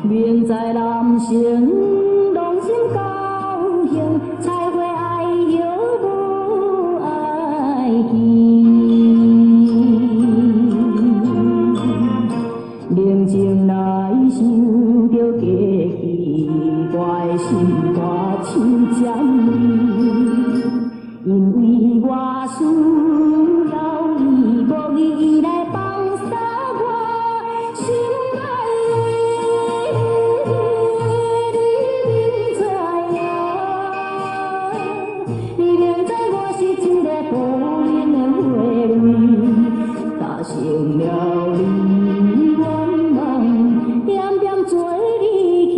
明在南城，拢心高兴，彩花爱摇无爱见。宁静来想着过去，我的心肝像针利，因为我需要伊，无伊来放洒我心爱的。你明知我是一个无名的花蕊，搭成了你愿望，点点做离去。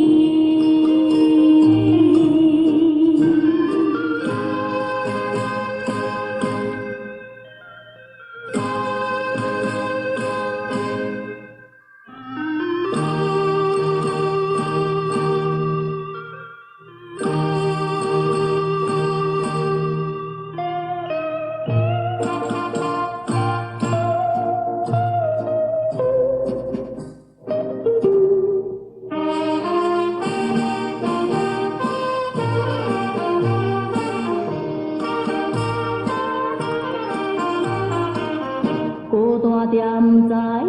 孤单踮在鱼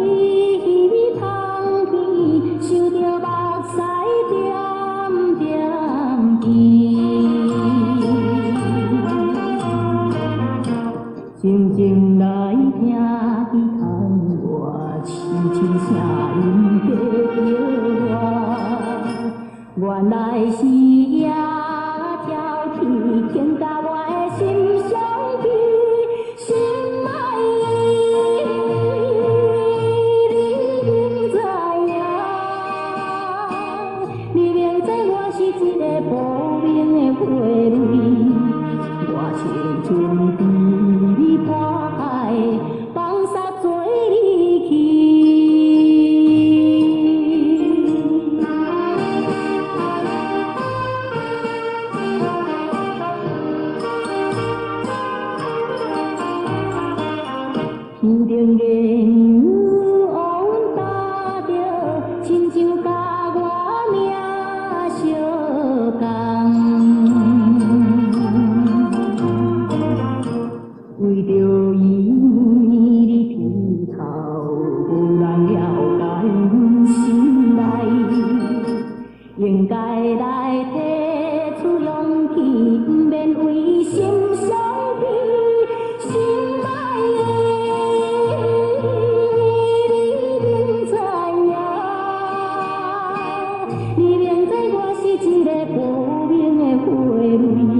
塘边，想着目屎点点行，静静来听鱼塘外凄凄声音在叫我，原来是夜挑剔，牵甲我的心伤悲，心爱的。你明知我是一个无名的花蕊，我青春被你破坏，放洒做离去。天顶的牛乌云搭着，亲像甲我命相共。为着伊你低头，无人了解阮心内，应该来提出勇气，不免为心伤悲，心爱的。你明知我是一个无名的花蕊。